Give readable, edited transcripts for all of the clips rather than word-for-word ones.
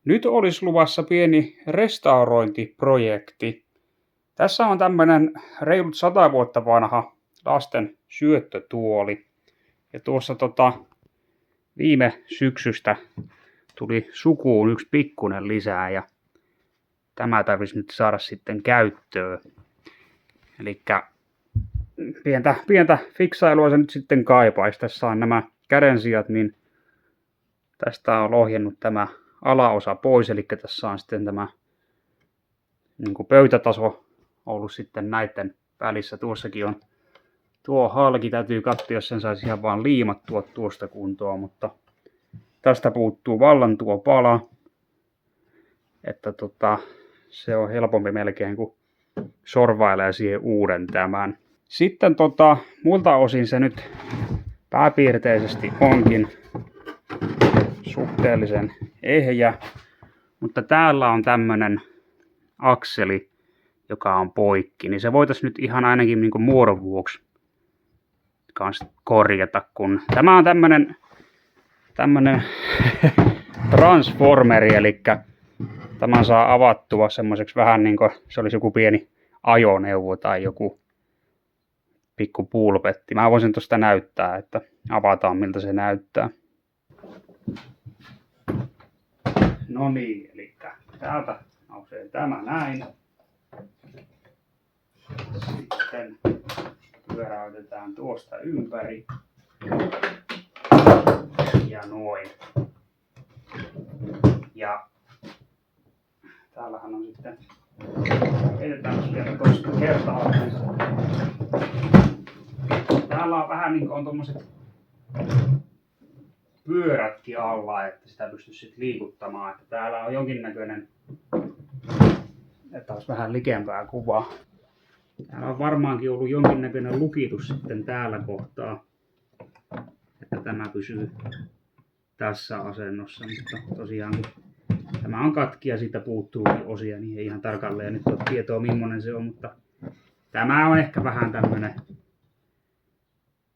Nyt olisi luvassa pieni restaurointiprojekti. Tässä on tämmöinen reilut 100 vuotta vanha lasten syöttötuoli. Ja tuossa viime syksystä tuli sukuun yksi pikkunen lisää ja tämä tarvitsisi nyt saada sitten käyttöön. Elikkä pientä fiksailua se nyt sitten kaipaisi. Tässä on nämä kädensijat, niin tästä on lohjennut tämä alaosa pois, eli tässä on sitten tämä niin kuin pöytätaso ollut sitten näiden välissä. Tuossakin on tuo halki, täytyy katsoa, jos sen saisi ihan vaan liimattua tuosta kuntoon, mutta tästä puuttuu vallan tuo pala, että se on helpompi melkein kuin sorvailee siihen uuden tämän. Sitten muilta osin se nyt pääpiirteisesti onkin suhteellisen ehjä, mutta täällä on tämmönen akseli, joka on poikki, niin se voitaisiin nyt ihan ainakin niin kuin muodon vuoksi kanssa korjata, kun tämä on tämmönen transformeri, eli tämän saa avattua semmoiseksi vähän niin kuin se olisi joku pieni ajoneuvo tai joku pikku pulpetti. Mä voisin tuosta näyttää, että avataan miltä se näyttää. No niin, eli täältä nousee tämä näin. Sitten pyöräytetään tuosta ympäri. Ja noin. Ja täällähän on sitten, heitetään vielä toista kertaa. Täällä on vähän niin kuin on tommoset pyörätkin alla, että sitä pystyisi sitten liikuttamaan. Että täällä on jonkinnäköinen, että olisi vähän likempää kuvaa. Täällä on varmaankin ollut jonkinnäköinen lukitus sitten täällä kohtaa, että tämä pysyy tässä asennossa, mutta tosiaan tämä on katki ja siitä puuttuu osia, niin ei ihan tarkalleen nyt ole tietoa millainen se on, mutta tämä on ehkä vähän tämmönen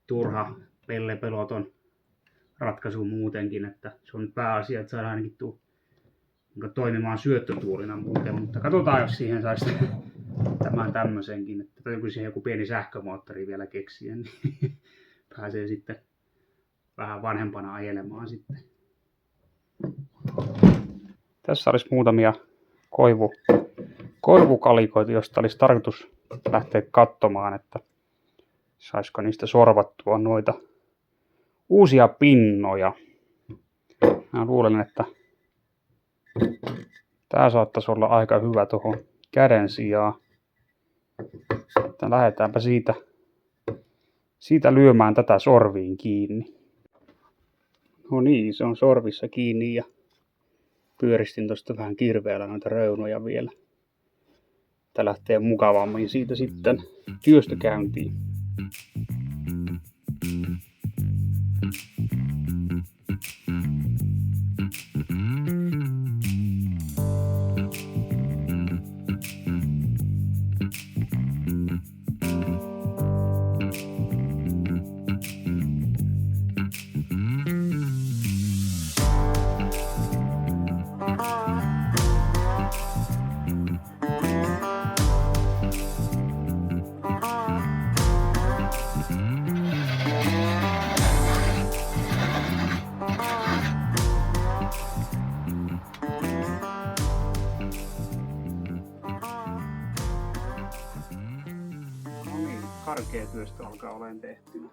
turha pellepeloton ratkaisu muutenkin, että se on nyt pääasia, että saadaan ainakin toimimaan syöttötuolina muuten, mutta katsotaan, jos siihen saisi tämän tämmöisenkin, että kun siihen joku pieni sähkömoottori vielä keksiä, niin pääsee sitten vähän vanhempana ajelemaan sitten. Tässä olisi muutamia koivukalikoita, joista olisi tarkoitus lähteä katsomaan, että saisiko niistä sorvattua noita uusia pinnoja. Mä luulen, että tää saattaisi olla aika hyvä tuohon käden sijaan. Että lähdetäänpä siitä lyömään tätä sorviin kiinni. No niin, se on sorvissa kiinni ja pyöristin tuosta vähän kirveellä noita reunoja vielä. Että lähtee mukavammin siitä sitten työstökäyntiin. Karkea työstö alkaa olemaan tehtynä.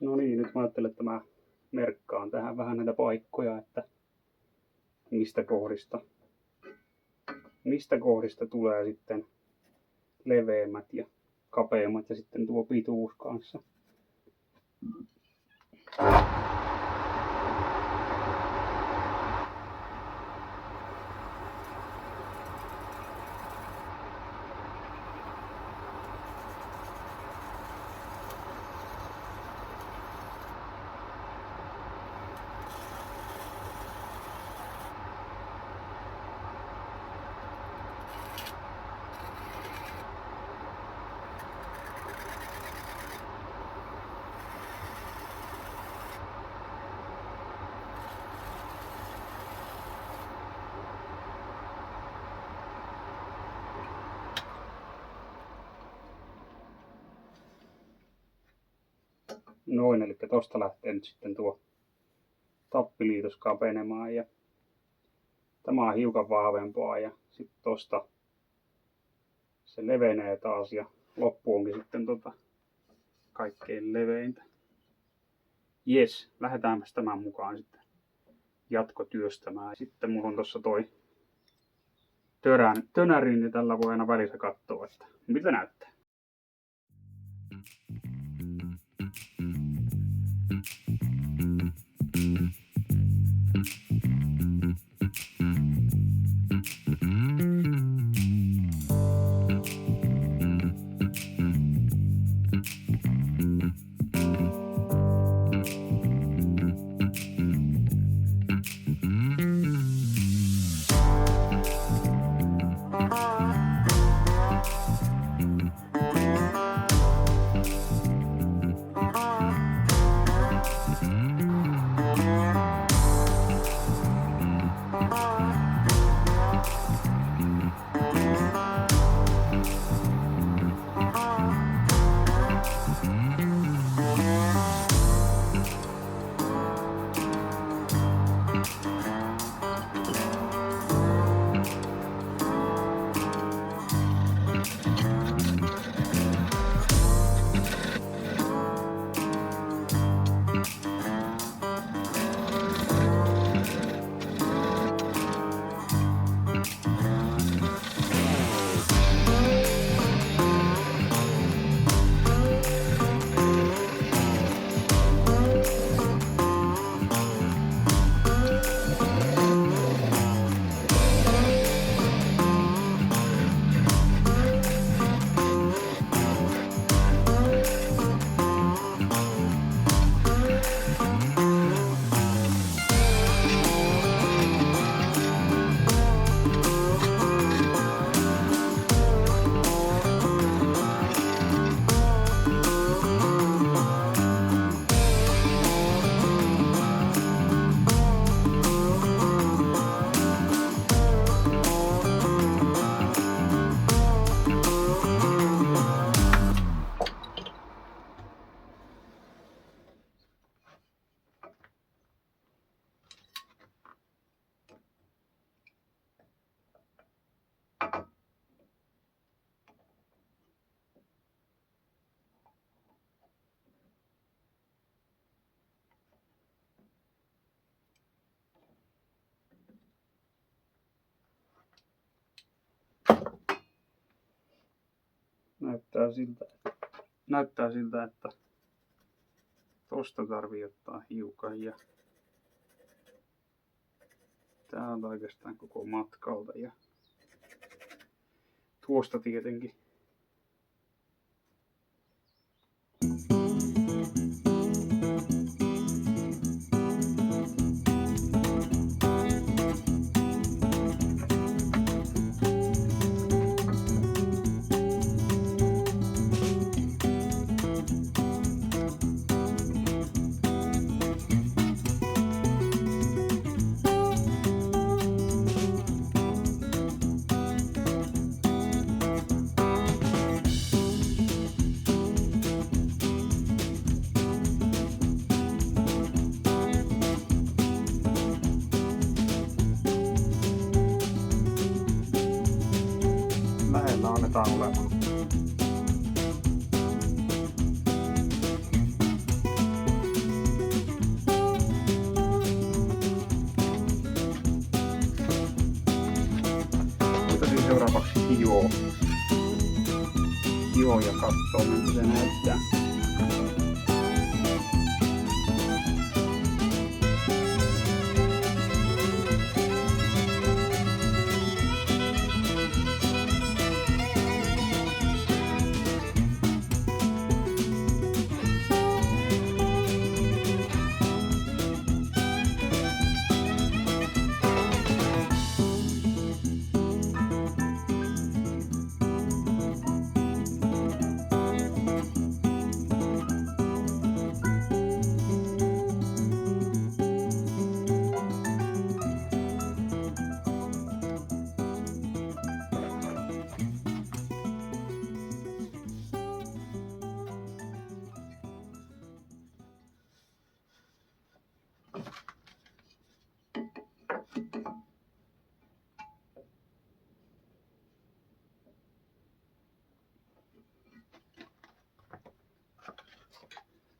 No niin, nyt mä ajattelen, että mä merkkaan tähän vähän näitä paikkoja, että mistä kohdista tulee sitten leveämmät ja kapeammat ja sitten tuo pituus kanssa. Noin, eli tosta lähtee nyt sitten tuo tappiliitos kapenemaan ja tämä on hiukan vahvempaa ja sitten tosta se levenee taas ja loppu onkin sitten kaikkein leveintä. Jes, lähdetäänpäs tämän mukaan sitten jatkotyöstämään. Sitten mulla on tossa toi tönäri, niin tällä voi aina välissä katsoa, että miltä näyttää. Näyttää siltä, että tosta tarvii ottaa hiukan ja tää on oikeastaan koko matkalta ja tuosta tietenkin. Lähellä annetaan olemaan. Voitaisiin seuraavaksi hioa ja katsoa, miltä se näyttää.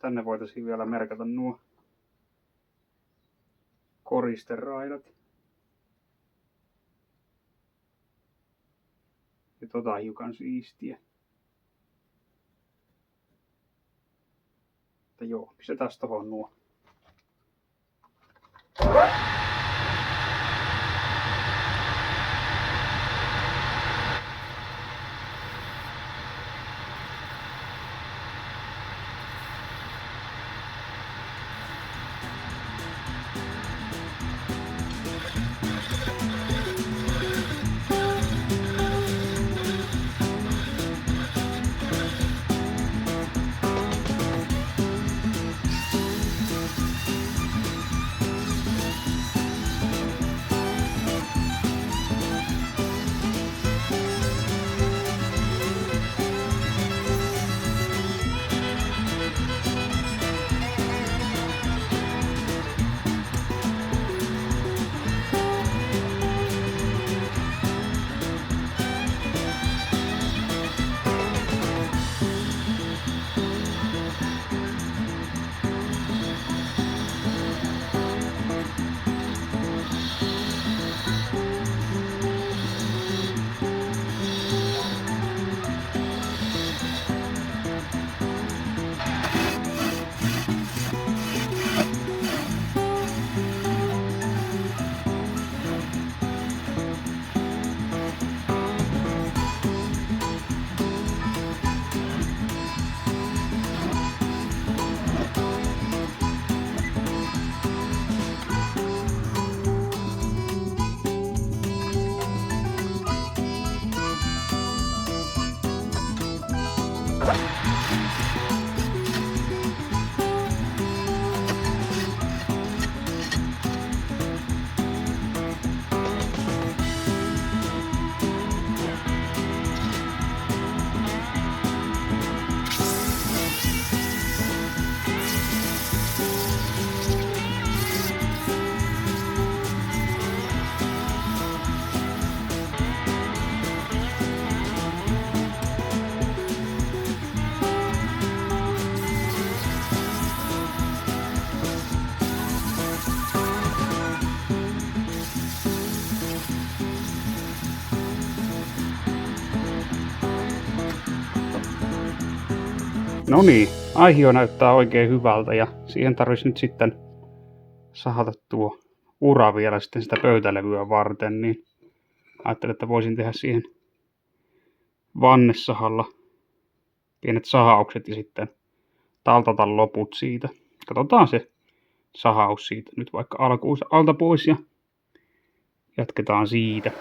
Tänne voitaisiin vielä merkata nuo koristeraidat. Ja tota hiukan siistiä. Mutta joo, pistetään tohon nuo. No niin, aihio näyttää oikein hyvältä ja siihen tarvitsisi nyt sitten sahata tuo ura vielä sitten sitä pöytälevyä varten, niin ajattelin, että voisin tehdä siihen vannesahalla pienet sahaukset ja sitten taltata loput siitä. Katsotaan se sahaus siitä nyt vaikka alkuun alta pois ja jatketaan siitä.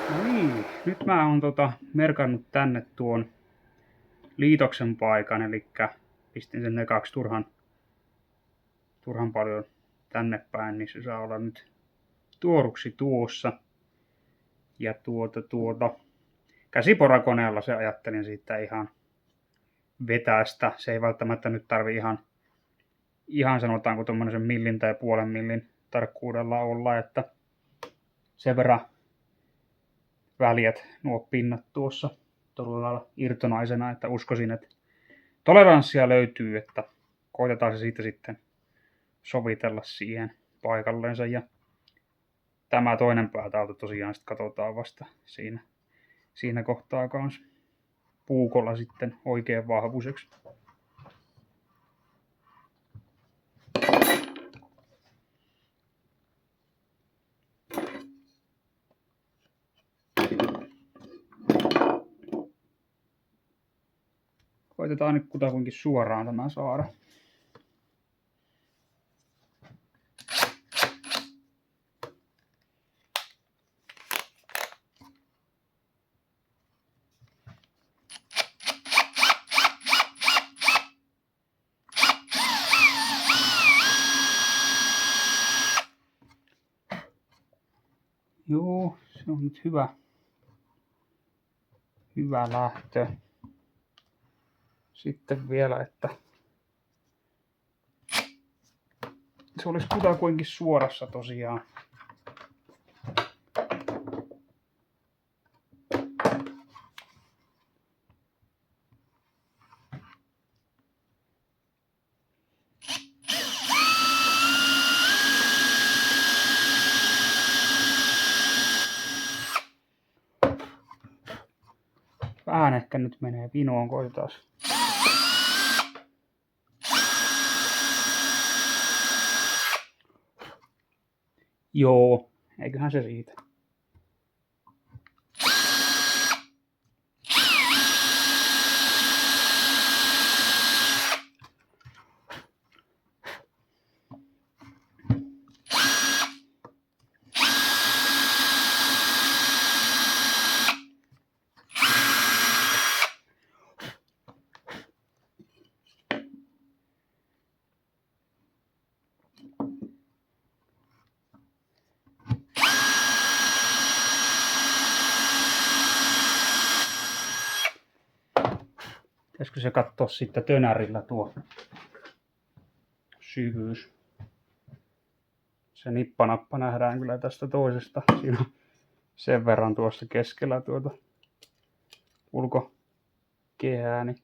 No niin, nyt mä oon merkannut tänne tuon liitoksen paikan, eli pistin sen ekaksi turhan paljon tänne päin, niin se saa olla nyt tuoruksi tuossa. Ja käsiporakoneella se ajattelin siitä ihan vetästä. Se ei välttämättä nyt tarvi ihan sanotaanko tuommoisen millin tai puolen millin tarkkuudella olla, että sen verran väljät nuo pinnat tuossa todella lailla irtonaisena, että uskoisin, että toleranssia löytyy, että koitetaan se siitä sitten sovitella siihen paikalleensa. Ja tämä toinen pää täältä tosiaan sitten katsotaan vasta siinä kohtaa kanssa puukolla sitten oikein vahvuiseksi. Koitetaan nyt kutakuinkin suoraan tämä saada. Joo, se on nyt hyvä lähtö. Sitten vielä, että se olisi kutakuinkin suorassa tosiaan. Vähän ehkä nyt menee vinoon, koitetaan. Joo, eiköhän se riitä. Pitäisikö se katsoa sitten tönärillä tuo syvyys? Se nippanappa nähdään kyllä tästä toisesta. Siinä on sen verran tuossa keskellä tuota ulkokehää. Niin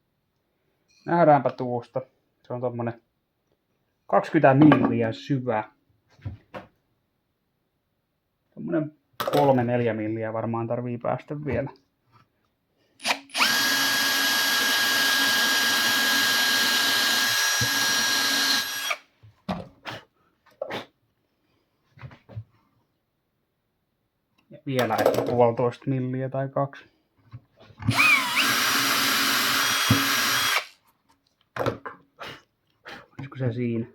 nähdäänpä tuosta. Se on tommonen 20 milliä syvä. Tommonen 3-4 milliä varmaan tarvii päästä vielä. Ja vielä ehkä 1,5 milliä tai 2. Olisiko se siinä?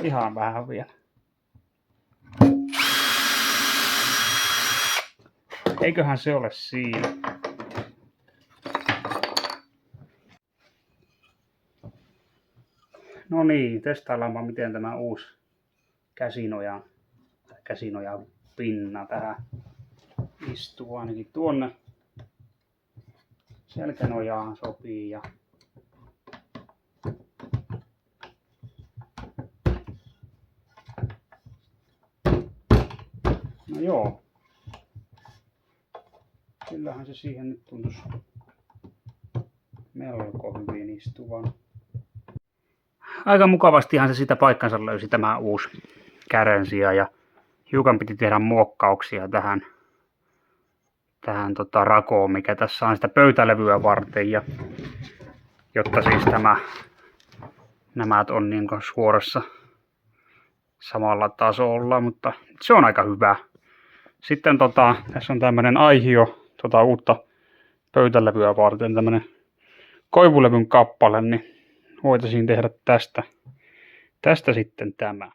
Ihan vähän vielä. Eiköhän se ole siinä. No niin, testaillaanpa miten tämä uusi käsinojan pinna tähän istuu. Ainakin tuonne selkänojaan sopii. Ja no joo. Kyllähän se siihen nyt tuntuisi melko hyvin istuvan. Aika mukavastihan se sitä paikkansa löysi tämä uusi kärensija ja hiukan piti tehdä muokkauksia tähän rakoon, mikä tässä on sitä pöytälevyä varten, ja jotta siis nämä on niin kuin suorassa samalla tasolla, mutta se on aika hyvä. Sitten tässä on tämmönen aihio uutta pöytälevyä varten, tämmönen koivulevyn kappale, niin voitaisiin tehdä tästä sitten tämä.